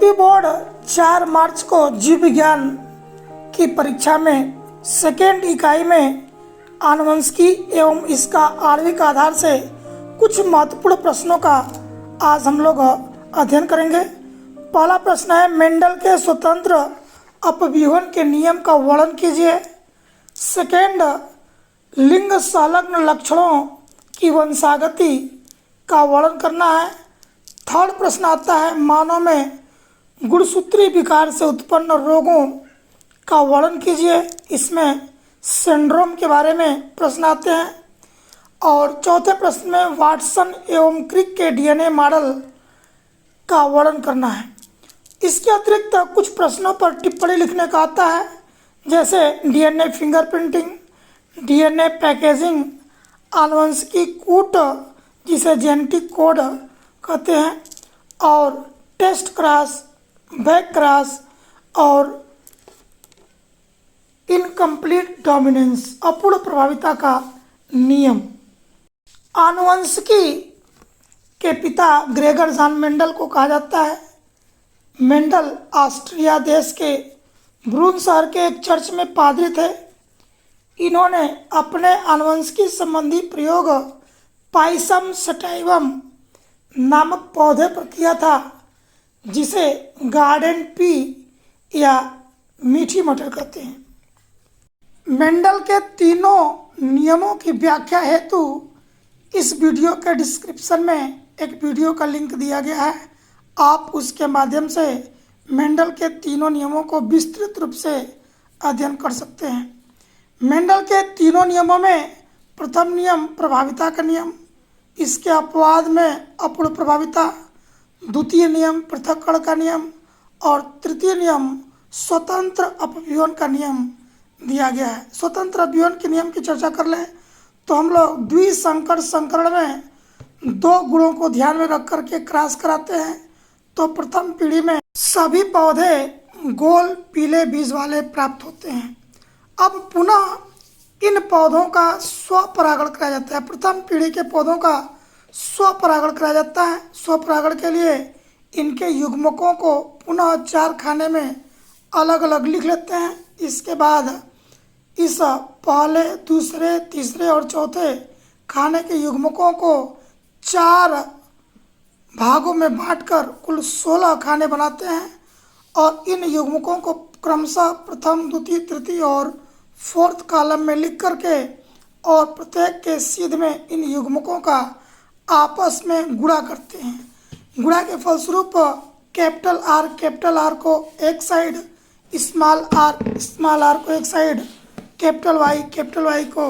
UP board 4 मार्च को जीव विज्ञान की परीक्षा में सेकेंड इकाई में आनुवंशिकी एवं इसका आणविक आधार से कुछ महत्वपूर्ण प्रश्नों का आज हम लोग अध्ययन करेंगे। पहला प्रश्न है, मेंडल के स्वतंत्र अपव्यूहन के नियम का वर्णन कीजिए। सेकेंड, लिंग संलग्न लक्षणों की वंशागति का वर्णन करना है। थर्ड प्रश्न आता है, मानव में गुणसूत्री विकार से उत्पन्न रोगों का वर्णन कीजिए। इसमें सिंड्रोम के बारे में प्रश्न आते हैं। और चौथे प्रश्न में वाटसन एवं क्रिक के डीएनए मॉडल का वर्णन करना है। इसके अतिरिक्त कुछ प्रश्नों पर टिप्पणी लिखने का आता है, जैसे डीएनए फिंगरप्रिंटिंग, डीएनए पैकेजिंग, आनुवंशिकी कूट जिसे जेनेटिक कोड कहते हैं, और टेस्ट क्रॉस, बैक क्रॉस और इनकम्प्लीट डोमिनेंस अपूर्ण प्रभाविता का नियम। आनुवंशिकी के पिता ग्रेगर जॉन मेंडल को कहा जाता है। मेंडल ऑस्ट्रिया देश के ब्रून शहर के एक चर्च में पादरी थे। इन्होंने अपने आनुवंशिकी संबंधी प्रयोग पाइसम सटाइवम नामक पौधे पर किया था, जिसे गार्डन पी या मीठी मटर कहते हैं। मेंडल के तीनों नियमों की व्याख्या हेतु इस वीडियो के डिस्क्रिप्शन में एक वीडियो का लिंक दिया गया है। आप उसके माध्यम से मेंडल के तीनों नियमों को विस्तृत रूप से अध्ययन कर सकते हैं। मेंडल के तीनों नियमों में प्रथम नियम प्रभाविता का नियम, इसके अपवाद में अपूर्ण प्रभाविता, द्वितीय नियम पृथक्करण का नियम और तृतीय नियम स्वतंत्र अपव्यूहन का नियम दिया गया है। स्वतंत्र अपव्यूहन के नियम की चर्चा कर लें तो हम लोग द्विसंकर संकरण में दो गुणों को ध्यान में रख करके क्रॉस कराते हैं, तो प्रथम पीढ़ी में सभी पौधे गोल पीले बीज वाले प्राप्त होते हैं। अब पुनः इन पौधों का स्वपरागण कराया जाता है। प्रथम पीढ़ी के पौधों का स्वपरागण कराया जाता है। स्वपरागण के लिए इनके युग्मकों को पुनः 4 खाने में अलग अलग लिख लेते हैं। इसके बाद इस पहले, दूसरे, तीसरे और चौथे खाने के युग्मकों को 4 भागों में बांटकर कुल 16 खाने बनाते हैं और इन युग्मकों को क्रमशः प्रथम, द्वितीय, तृतीय और फोर्थ कॉलम में लिख करके और प्रत्येक के सीध में इन युग्मकों का आपस में गुणा करते हैं। गुणा के फलस्वरूप कैपिटल आर को एक साइड, स्मॉल आर को एक साइड, कैपिटल वाई को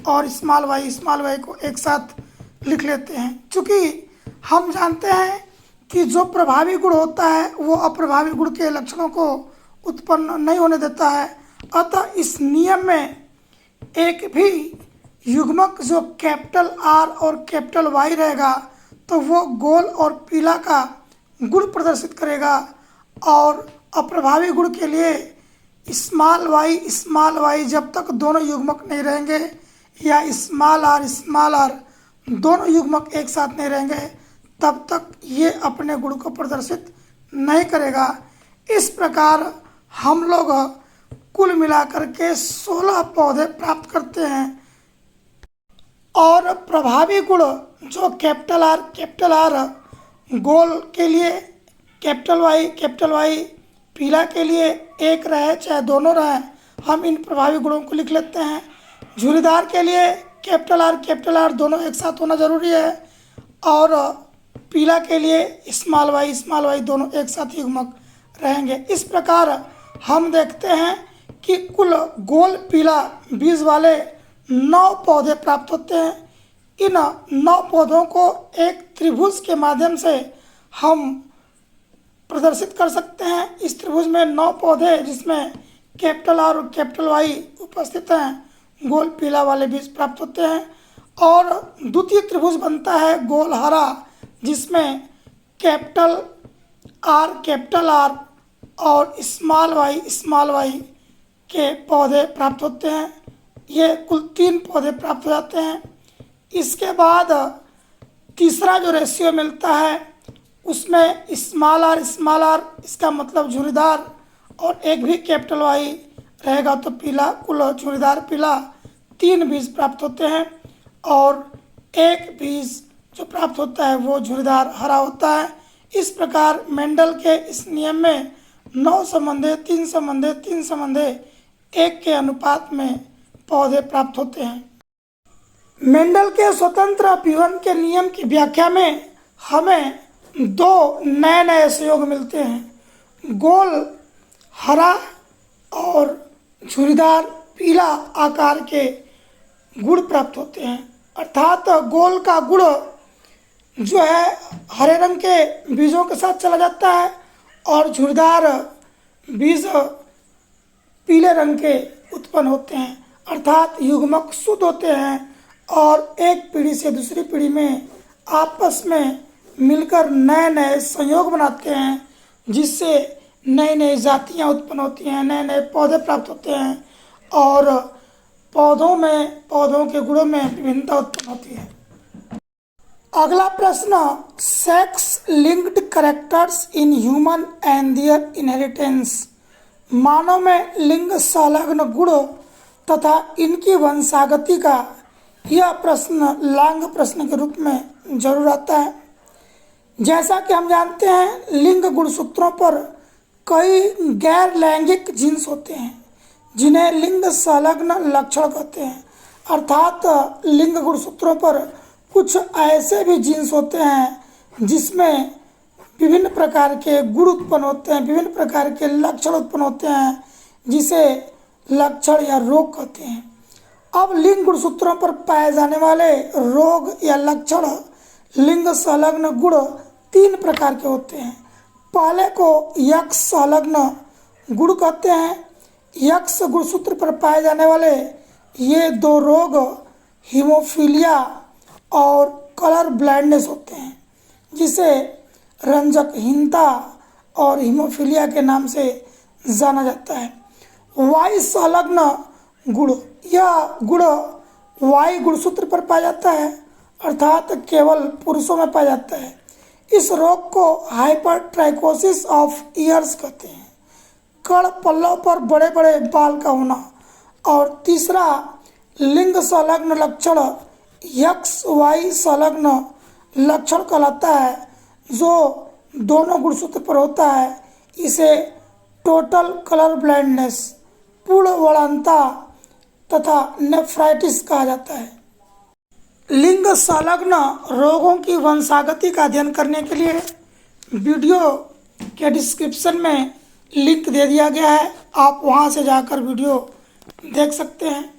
और स्मॉल वाई को एक साथ लिख लेते हैं। चूँकि हम जानते हैं कि जो प्रभावी गुण होता है वो अप्रभावी गुण के लक्षणों को उत्पन्न नहीं होने देता है, अतः इस नियम में एक भी युग्मक जो कैपिटल आर और कैपिटल वाई रहेगा तो वो गोल और पीला का गुण प्रदर्शित करेगा, और अप्रभावी गुण के लिए स्मॉल वाई जब तक दोनों युग्मक नहीं रहेंगे या स्मॉल आर दोनों युग्मक एक साथ नहीं रहेंगे तब तक ये अपने गुण को प्रदर्शित नहीं करेगा। इस प्रकार हम लोग कुल मिलाकर के 16 पौधे प्राप्त करते हैं। और प्रभावी गुण जो कैपिटल आर गोल के लिए, कैपिटल वाई पीला के लिए एक रहे चाहे दोनों रहे, हम इन प्रभावी गुणों को लिख लेते हैं। झुर्रीदार के लिए कैपिटल आर दोनों एक साथ होना जरूरी है, और पीला के लिए स्मॉल वाई दोनों एक साथ युग्मक रहेंगे। इस प्रकार हम देखते हैं कि कुल गोल पीला बीज वाले 9 पौधे प्राप्त होते हैं। इन 9 पौधों को एक त्रिभुज के माध्यम से हम प्रदर्शित कर सकते हैं। इस त्रिभुज में 9 पौधे जिसमें कैपिटल आर और कैपिटल वाई उपस्थित हैं, गोल पीला वाले बीज प्राप्त होते हैं। और द्वितीय त्रिभुज बनता है गोल हरा, जिसमें कैपिटल आर और स्मॉल वाई के पौधे प्राप्त होते हैं। ये कुल 3 पौधे प्राप्त हो जाते हैं। इसके बाद तीसरा जो रेशियो मिलता है उसमें स्मॉल आर इसका मतलब झुर्रीदार और एक भी कैपिटल वाई रहेगा तो पीला, कुल झुर्रीदार पीला 3 बीज प्राप्त होते हैं और एक बीज जो प्राप्त होता है वो झुर्रीदार हरा होता है। इस प्रकार मेंडल के इस नियम में 9 संबंधे 3 संबंधे 3 संबंधे 1 के अनुपात में पौधे प्राप्त होते हैं। मेंडल के स्वतंत्र अपीवन के नियम की व्याख्या में हमें 2 नए संयोग मिलते हैं। गोल हरा और झुर्रीदार पीला आकार के गुण प्राप्त होते हैं, अर्थात गोल का गुण जो है हरे रंग के बीजों के साथ चला जाता है और झुर्रीदार बीज पीले रंग के उत्पन्न होते हैं, अर्थात युग्मक शुद्ध होते हैं और एक पीढ़ी से दूसरी पीढ़ी में आपस में मिलकर नए संयोग बनाते हैं, जिससे नई जातियां उत्पन्न होती हैं, नए पौधे प्राप्त होते हैं और पौधों के गुणों में विभिन्नता उत्पन्न होती है। अगला प्रश्न, sex linked characters in human and their inheritance. मानव में लिंग संलग्न गुण तथा इनकी वंशागति का यह प्रश्न लांग प्रश्न के रूप में जरूर आता है। जैसा कि हम जानते हैं लिंग गुणसूत्रों पर कई गैर लैंगिक जीन्स होते हैं जिन्हें लिंग संलग्न लक्षण कहते हैं, अर्थात लिंग गुणसूत्रों पर कुछ ऐसे भी जीन्स होते हैं जिसमें विभिन्न प्रकार के गुण उत्पन्न होते हैं, विभिन्न प्रकार के लक्षण उत्पन्न होते हैं, जिसे लक्षण या रोग कहते हैं। अब लिंग गुणसूत्रों पर पाए जाने वाले रोग या लक्षण लिंग संलग्न गुण 3 प्रकार के होते हैं। पहले को यक्ष संलग्न गुण कहते हैं। यक्ष गुणसूत्र पर पाए जाने वाले ये 2 रोग हीमोफीलिया और कलर ब्लाइंडनेस होते हैं, जिसे रंजकहीनता और हीमोफीलिया के नाम से जाना जाता है। वाई संलग्न गुण, यह गुण वाई गुणसूत्र पर पाया जाता है, अर्थात केवल पुरुषों में पाया जाता है। इस रोग को हाइपरट्राइकोसिस ऑफ ईयर्स कहते हैं। कण पल्लव पर बड़े बड़े बाल का होना। और तीसरा लिंग संलग्न लक्षण यक्स वाई संलग्न लक्षण कहलाता है, जो दोनों गुणसूत्र पर होता है। इसे टोटल कलर ब्लाइंडनेस, पूर्ण वरानता तथा नेफ्राइटिस कहा जाता है। लिंग संलग्न रोगों की वंशागति का अध्ययन करने के लिए वीडियो के डिस्क्रिप्शन में लिंक दे दिया गया है, आप वहां से जाकर वीडियो देख सकते हैं।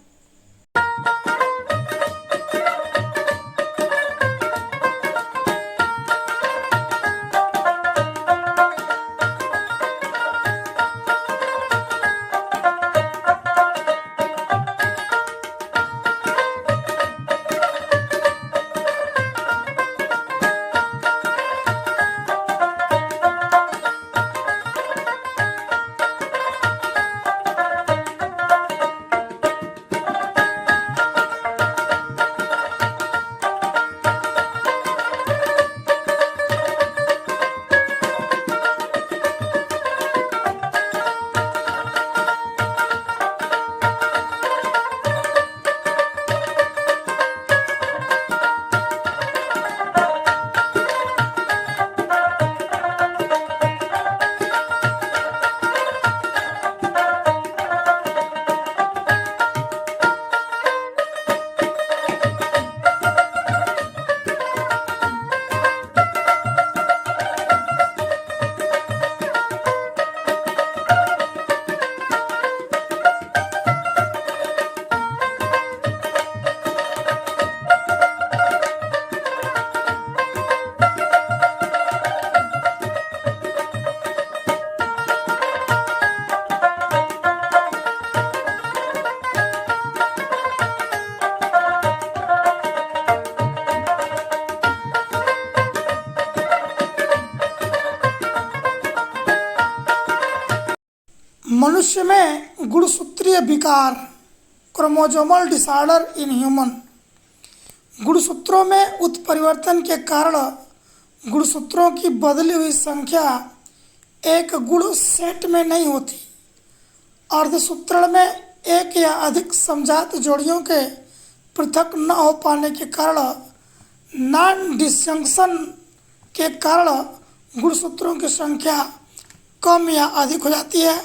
मनुष्य में गुणसूत्रीय विकार, क्रोमोसोमल डिसऑर्डर इन ह्यूमन। गुणसूत्रों में उत्परिवर्तन के कारण गुणसूत्रों की बदली हुई संख्या एक गुण सेट में नहीं होती। अर्धसूत्रण में एक या अधिक समजात जोड़ियों के पृथक न हो पाने के कारण, नॉन डिसजंक्शन के कारण गुणसूत्रों की संख्या कम या अधिक हो जाती है।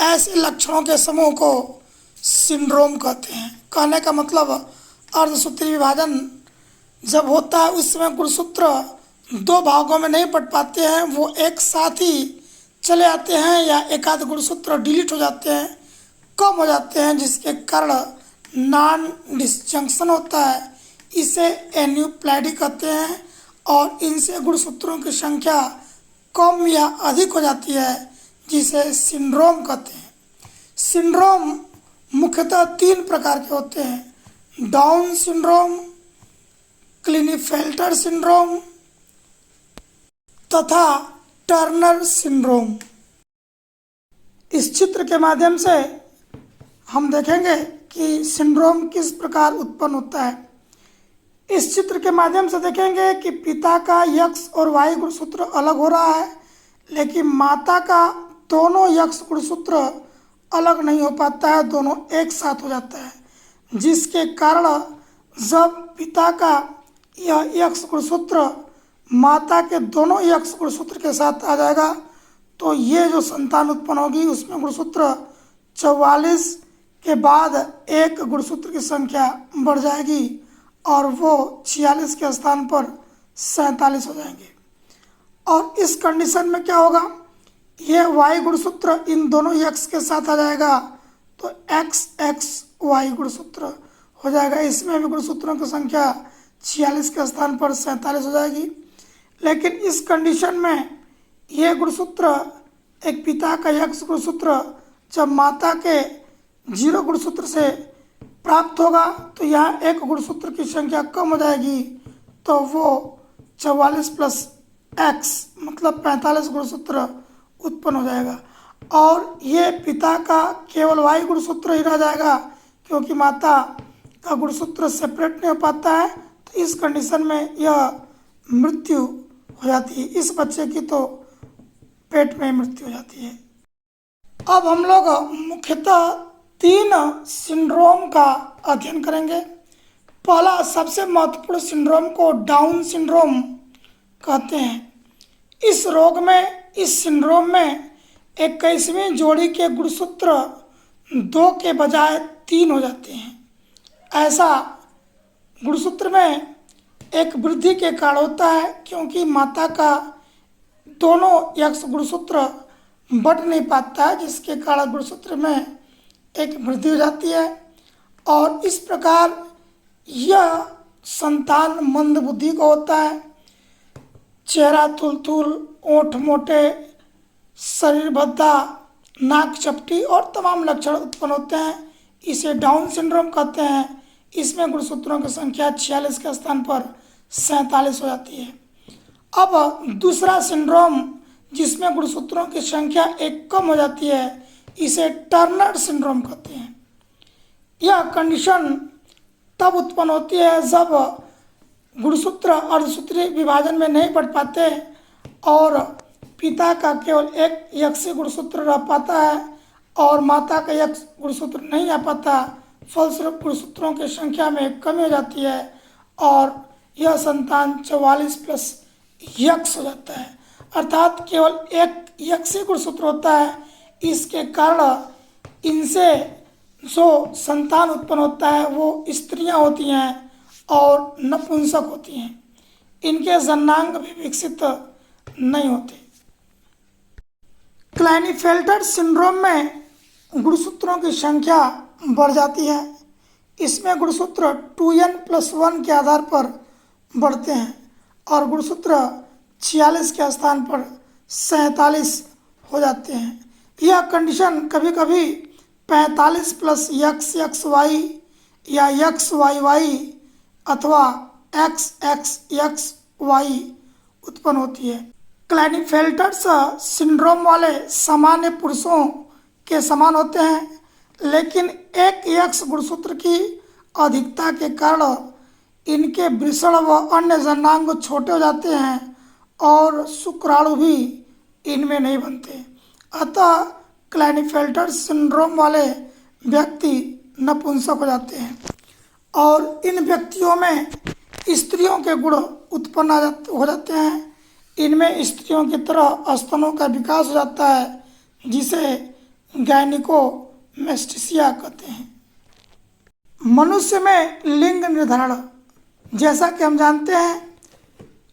ऐसे लक्षणों के समूह को सिंड्रोम कहते हैं। कहने का मतलब अर्धसूत्री विभाजन जब होता है उस समय गुणसूत्र दो भागों में नहीं बट पाते हैं, वो एक साथ ही चले आते हैं या एकाध गुणसूत्र डिलीट हो जाते हैं, कम हो जाते हैं, जिसके कारण नॉन डिसजंक्शन होता है। इसे एन्यूप्लैडी कहते हैं और इनसे गुणसूत्रों की संख्या कम या अधिक हो जाती है, जिसे सिंड्रोम कहते हैं। सिंड्रोम मुख्यतः 3 प्रकार के होते हैं: डाउन सिंड्रोम, क्लिनेफेल्टर सिंड्रोम तथा टर्नर सिंड्रोम। इस चित्र के माध्यम से हम देखेंगे कि सिंड्रोम किस प्रकार उत्पन्न होता है। इस चित्र के माध्यम से देखेंगे कि पिता का X और Y गुणसूत्र अलग हो रहा है, लेकिन माता का दोनों X गुणसूत्र अलग नहीं हो पाता है, दोनों एक साथ हो जाता है, जिसके कारण जब पिता का यह X गुणसूत्र माता के दोनों X गुणसूत्र के साथ आ जाएगा तो ये जो संतान उत्पन्न होगी उसमें गुणसूत्र 44 के बाद एक गुणसूत्र की संख्या बढ़ जाएगी और वो 46 के स्थान पर 47 हो जाएंगे। और इस कंडीशन में क्या होगा, ये Y गुणसूत्र इन दोनों X के साथ आ जाएगा तो XXY गुणसूत्र हो जाएगा। इसमें भी गुणसूत्रों की संख्या 46 के स्थान पर 47 हो जाएगी। लेकिन इस कंडीशन में ये गुणसूत्र एक पिता का X गुणसूत्र जब माता के 0 गुणसूत्र से प्राप्त होगा तो यहाँ एक गुणसूत्र की संख्या कम हो जाएगी, तो वो 44 प्लस X मतलब 45 गुणसूत्र उत्पन्न हो जाएगा। और ये पिता का केवल Y गुणसूत्र ही रह जाएगा क्योंकि माता का गुणसूत्र सेपरेट नहीं हो पाता है, तो इस कंडीशन में यह मृत्यु हो जाती है। इस बच्चे की तो पेट में मृत्यु हो जाती है। अब हम लोग मुख्यतः 3 सिंड्रोम का अध्ययन करेंगे। पहला सबसे महत्वपूर्ण सिंड्रोम को डाउन सिंड्रोम कहते हैं। इस सिंड्रोम में 21वीं जोड़ी के गुणसूत्र 2 के बजाय 3 हो जाते हैं। ऐसा गुणसूत्र में एक वृद्धि के कारण होता है क्योंकि माता का दोनों X गुणसूत्र बढ़ नहीं पाता है, जिसके कारण गुणसूत्र में एक वृद्धि हो जाती है और इस प्रकार यह संतान मंदबुद्धि का होता है। चेहरा तुलतुल, ओंठ मोटे, शरीर भद्दा, नाक चपटी और तमाम लक्षण उत्पन्न होते हैं। इसे डाउन सिंड्रोम कहते हैं। इसमें गुणसूत्रों की संख्या 46 के स्थान पर 47 हो जाती है। अब दूसरा सिंड्रोम जिसमें गुणसूत्रों की संख्या एक कम हो जाती है, इसे टर्नर सिंड्रोम कहते हैं। यह कंडीशन तब उत्पन्न होती है जब गुणसूत्र अर्धसूत्री विभाजन में नहीं बढ़ पाते और पिता का केवल एक X गुणसूत्र रह पाता है और माता का X गुणसूत्र नहीं आ पाता। फलस्वरूप गुणसूत्रों की संख्या में कमी हो जाती है और यह संतान 44 प्लस X हो जाता है, अर्थात केवल एक X ही गुणसूत्र होता है। इसके कारण इनसे जो संतान उत्पन्न होता है वो स्त्रियां होती हैं और नपुंसक होती हैं। इनके जन्नांग भी विकसित नहीं होते। क्लाइनेफेल्टर सिंड्रोम में गुणसूत्रों की संख्या बढ़ जाती है। इसमें गुणसूत्र 2n+1 के आधार पर बढ़ते हैं और गुणसूत्र 46 के स्थान पर 47 हो जाते हैं। यह कंडीशन कभी कभी 45 + XXY या XYY अथवा XXXY उत्पन्न होती है। क्लाइनेफेल्टर्स सिंड्रोम वाले सामान्य पुरुषों के समान होते हैं, लेकिन एक X गुणसूत्र की अधिकता के कारण इनके वृषण व अन्य जनांग छोटे हो जाते हैं और शुक्राणु भी इनमें नहीं बनते। अतः क्लाइनेफेल्टर सिंड्रोम वाले व्यक्ति नपुंसक हो जाते हैं और इन व्यक्तियों में स्त्रियों के गुण उत्पन्न हो जाते हैं। इनमें स्त्रियों की तरह स्तनों का विकास हो जाता है, जिसे गायनिकोमेस्टिसिया कहते हैं। मनुष्य में लिंग निर्धारण, जैसा कि हम जानते हैं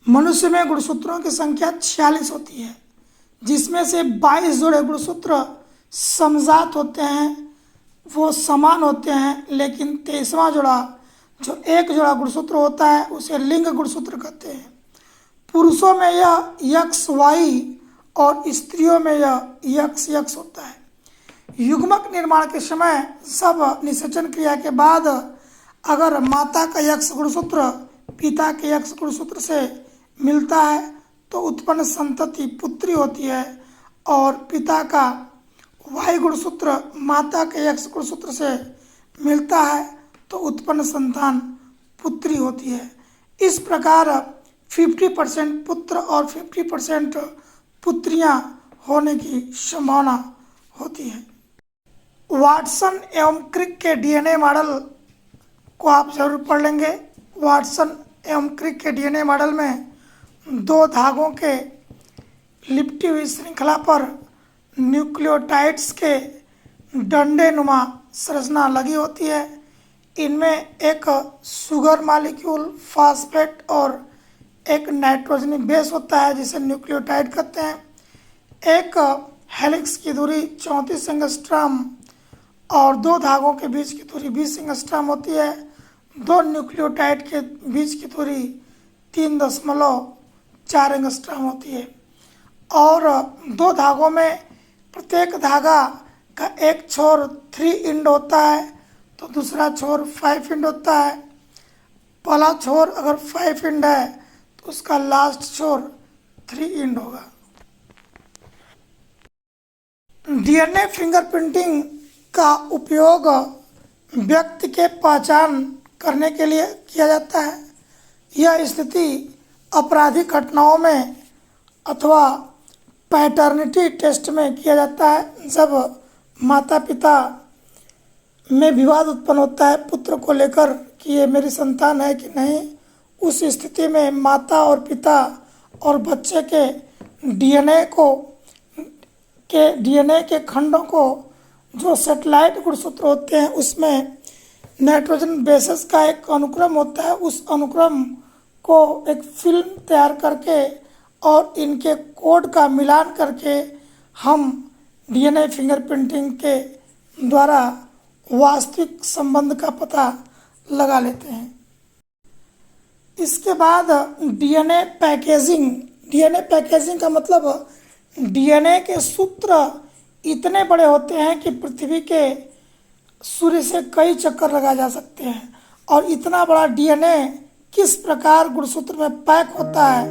मनुष्य में गुणसूत्रों की संख्या 46 होती है, जिसमें से 22 जोड़े गुणसूत्र समजात होते हैं, वो समान होते हैं, लेकिन 23वां जोड़ा जो एक जोड़ा गुणसूत्र होता है उसे लिंग गुणसूत्र कहते हैं। पुरुषों में यह यक्स वाई और स्त्रियों में यह यक्स यक्स होता है। युग्मक निर्माण के समय सब निषेचन क्रिया के बाद अगर माता का यक्स गुणसूत्र पिता के यक्स गुणसूत्र से मिलता है तो उत्पन्न संतति पुत्री होती है, और पिता का वाई गुणसूत्र माता के यक्स गुणसूत्र से मिलता है तो उत्पन्न संतान पुत्री होती है। इस प्रकार 50% पुत्र और 50% पुत्रियां होने की संभावना होती है। वाटसन एवं क्रिक के डीएनए मॉडल को आप जरूर पढ़ लेंगे। वाटसन एवं क्रिक के डीएनए मॉडल में 2 धागों के लिपटी हुई श्रृंखला पर न्यूक्लियोटाइड्स के डंडे नुमा संरचना लगी होती है। इनमें एक शुगर मॉलिक्यूल, फास्फेट और एक नाइट्रोजनी बेस होता है जिसे न्यूक्लियोटाइड कहते हैं। एक हेलिक्स की दूरी 34 एंगस्ट्रॉम और 2 धागों के बीच की दूरी 20 एंगस्ट्रॉम होती है। 2 न्यूक्लियोटाइड के बीच की दूरी 3.4 एंगस्ट्रॉम होती है, और 2 धागों में प्रत्येक धागा का एक छोर 3 इंड होता है तो दूसरा छोर 5 इंड होता है। पहला छोर अगर 5 इंड है तो उसका लास्ट छोर 3 इंड होगा। डीएनए फिंगरप्रिंटिंग का उपयोग व्यक्ति के पहचान करने के लिए किया जाता है। यह स्थिति आपराधिक घटनाओं में अथवा पैटर्निटी टेस्ट में किया जाता है। जब माता पिता में विवाद उत्पन्न होता है पुत्र को लेकर कि ये मेरी संतान है कि नहीं, उस स्थिति में माता और पिता और बच्चे के डीएनए के खंडों को जो सेटेलाइट गुणसूत्र होते हैं उसमें नाइट्रोजन बेसेस का एक अनुक्रम होता है। उस अनुक्रम को एक फिल्म तैयार करके और इनके कोड का मिलान करके हम डीएनए फिंगरप्रिंटिंग के द्वारा वास्तविक संबंध का पता लगा लेते हैं। इसके बाद डीएनए पैकेजिंग का मतलब डीएनए के सूत्र इतने बड़े होते हैं कि पृथ्वी के सूर्य से कई चक्कर लगाए जा सकते हैं, और इतना बड़ा डीएनए किस प्रकार गुणसूत्र में पैक होता है